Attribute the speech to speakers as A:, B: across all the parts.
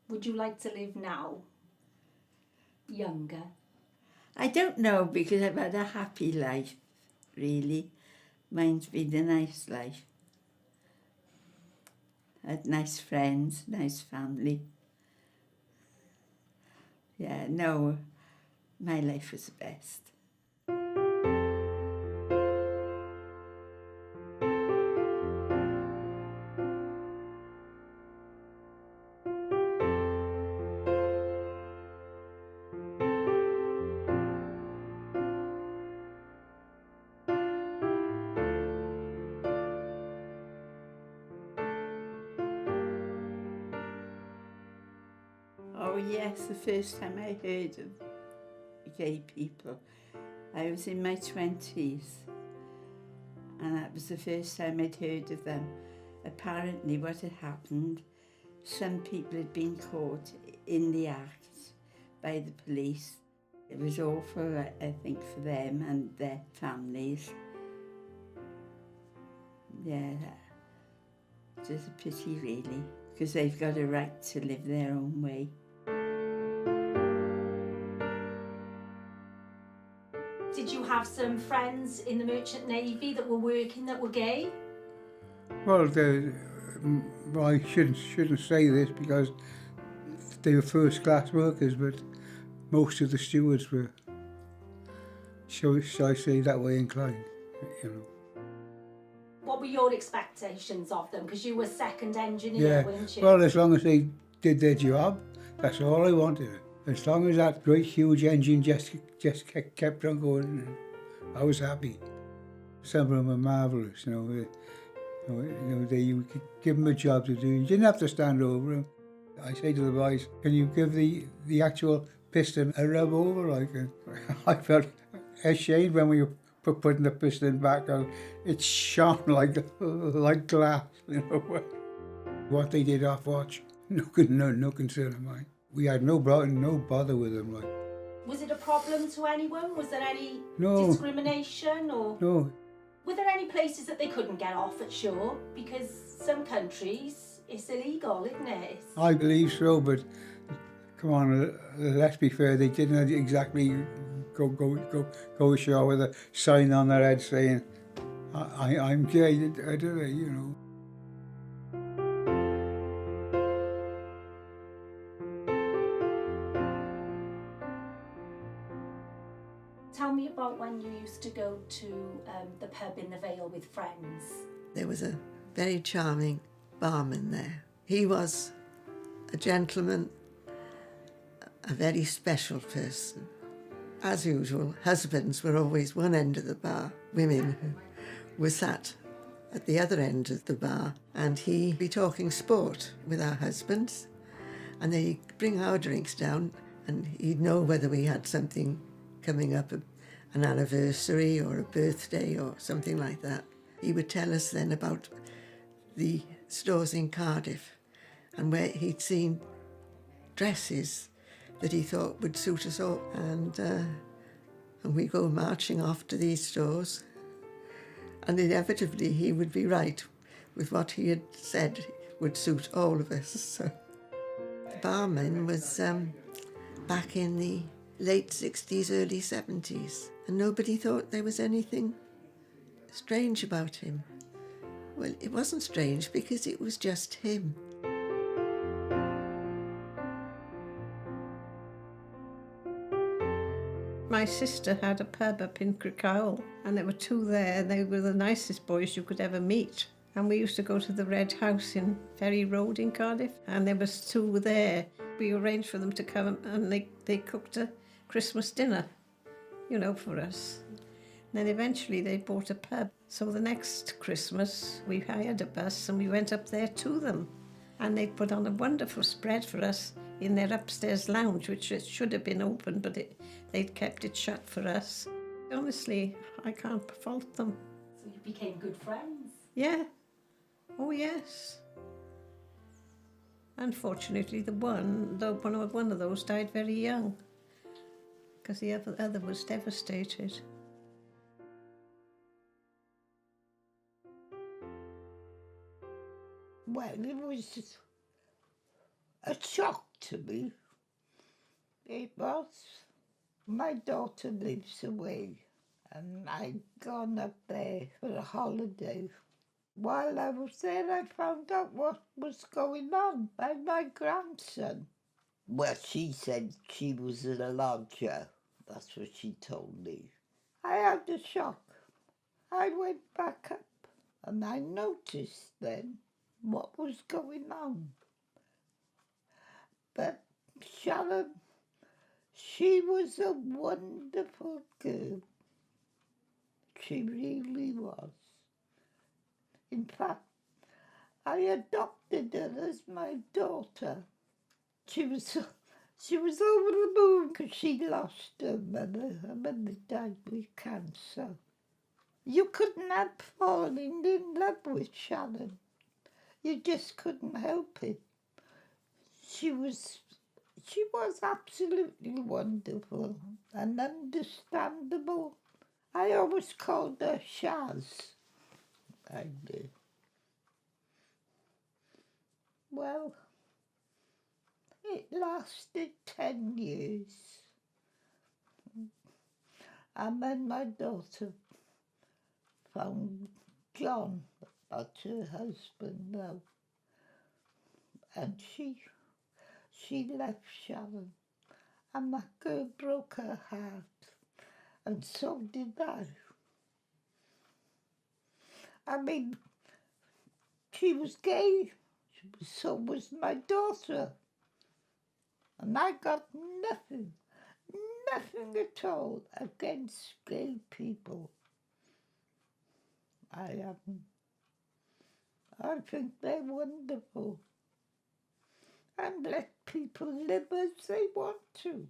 A: Would you like to live now? Younger?
B: I don't know, because I've had a happy life, really. Mine's been a nice life. Had nice friends, nice family. Yeah, no, my life was the best. Oh yes, the first time I heard of gay people, I was in my 20s, and that was the first time I'd heard of them. Apparently what had happened, some people had been caught in the act by the police. It was awful, I think, for them and their families. Yeah, it was a pity, really, because they've got a right to live their own way.
A: Did you have some friends in the Merchant Navy that were working that were gay?
C: Well, I shouldn't say this because they were first-class workers, but most of the stewards were, shall I say, that way inclined, you know.
A: What were your expectations of them? Because you were second engineer, weren't you?
C: Well, as long as they did their job, that's all I wanted. As long as that great huge engine just kept on going, I was happy. Some of them are marvellous, you know. You could give them a job to do. You didn't have to stand over them. I say to the boys, can you give the actual piston a rub over? I felt ashamed when we were putting the piston back on. It shone like glass, you know. What they did off watch, no concern of mine. We had no bother with them.
A: Was it a problem to anyone? Was there any
C: No.
A: discrimination or?
C: No.
A: Were there any places that they couldn't get off at shore? Because some countries, it's illegal, isn't it?
C: I believe so, but come on, let's be fair, they didn't exactly go ashore with a sign on their head saying, I'm gay, do they, you know.
A: Tell me about when you used to go to the pub in the Vale with friends.
D: There was a very charming barman there. He was a gentleman, a very special person. As usual, husbands were always one end of the bar. Women were sat at the other end of the bar, and he'd be talking sport with our husbands, and they'd bring our drinks down, and he'd know whether we had something coming up, an anniversary or a birthday or something like that. He would tell us then about the stores in Cardiff and where he'd seen dresses that he thought would suit us all. And we go marching off to these stores, and inevitably he would be right with what he had said would suit all of us. So the barman was back in the late 60s, early 70s, and nobody thought there was anything strange about him. Well, it wasn't strange because it was just him.
E: My sister had a pub up in Crickhowell, and there were two there. They were the nicest boys you could ever meet. And we used to go to the Red House in Ferry Road in Cardiff, and there was two there. We arranged for them to come, and they cooked a Christmas dinner, you know, for us. And then eventually they bought a pub. So the next Christmas we hired a bus and we went up there to them. And they put on a wonderful spread for us in their upstairs lounge, which it should have been open, but they'd kept it shut for us. Honestly, I can't fault them.
A: So you became good friends?
E: Yeah. Oh, yes. Unfortunately, one of those died very young, because the other was devastated.
F: Well, it was a shock to me. It was. My daughter lives away, and I'd gone up there for a holiday. While I was there, I found out what was going on by my grandson. Well, she said she was in a lodger. That's what she told me. I had a shock. I went back up and I noticed then what was going on. But Sharon, she was a wonderful girl. She really was. In fact, I adopted her as my daughter. She was over the moon because she lost her mother. Her mother died with cancer. You couldn't help falling in love with Sharon. You just couldn't help it. She was absolutely wonderful and understandable. I always called her Shaz. I did. Well, it lasted 10 years. And then my daughter found John, that's her husband now. And she left Sharon. And that girl broke her heart. And so did I. I mean, she was gay. So was my daughter. And I got nothing at all against gay people. I haven't. I think they're wonderful. And let people live as they want to.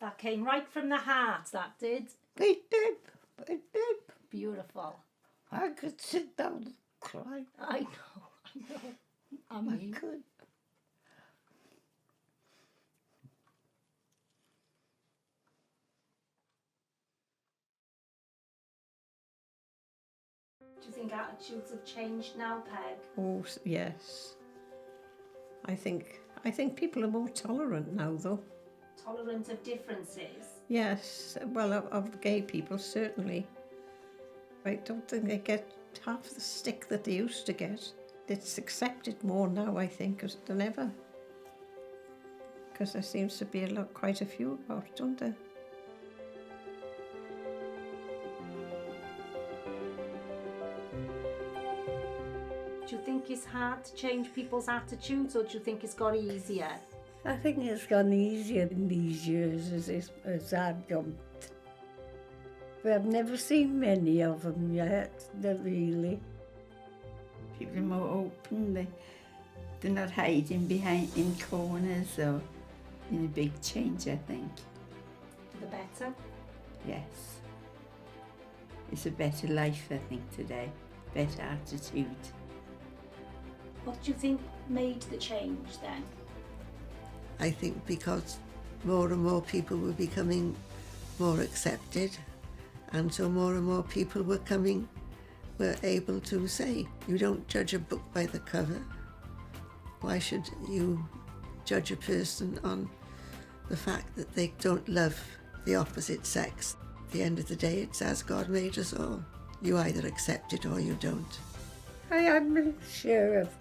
A: That came right from the heart, that did.
F: It did.
A: Beautiful.
F: I could sit down and cry.
A: I know. I mean,
F: I could.
A: do you think attitudes have changed now, Peg?
E: Oh, yes. I think people are more tolerant now, though.
A: Tolerant of differences?
E: Yes, well, of gay people, certainly. I don't think they get half the stick that they used to get. It's accepted more now, I think, than ever. Because there seems to be quite a few about, don't there?
A: Do you think it's hard to change people's attitudes, or do you think it's got easier?
G: I think it's gone easier in these years as I've jumped. But I've never seen many of them yet, really.
B: People are more open. They're not hiding in corners or in a big change, I think.
A: For the better?
B: Yes. It's a better life, I think, today. Better attitude.
A: What do you think made the change then?
D: I think because more and more people were becoming more accepted, and so more and more people were able to say, you don't judge a book by the cover. Why should you judge a person on the fact that they don't love the opposite sex? At the end of the day, it's as God made us all. You either accept it or you don't.
G: I had my share of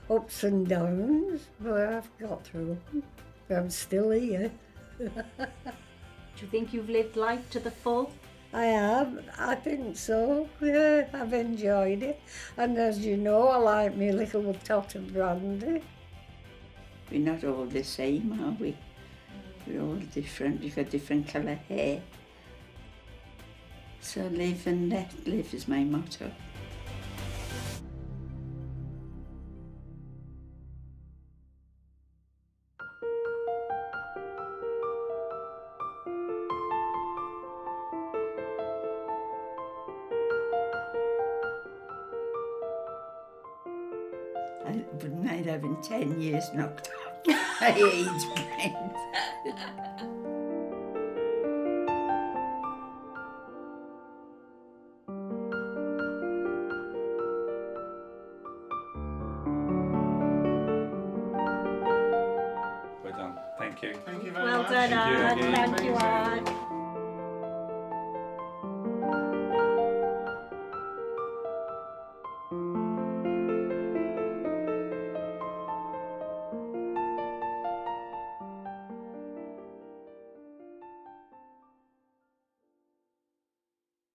G: ups and downs, but I've got through them. But I'm still here.
A: Do you think you've lived life to the full?
G: I have, I think so. Yeah, I've enjoyed it. And as you know, I like my little tot of brandy.
B: We're not all the same, are we? We're all different. You've got different colour hair. So live and let live is my motto. I wouldn't mind having 10 years knocked off my age brains.
H: Thank you.
I: Thank you very
A: Well
I: much.
A: done,
H: Thank you
A: Anne.
H: again.
A: Thank you, Anne.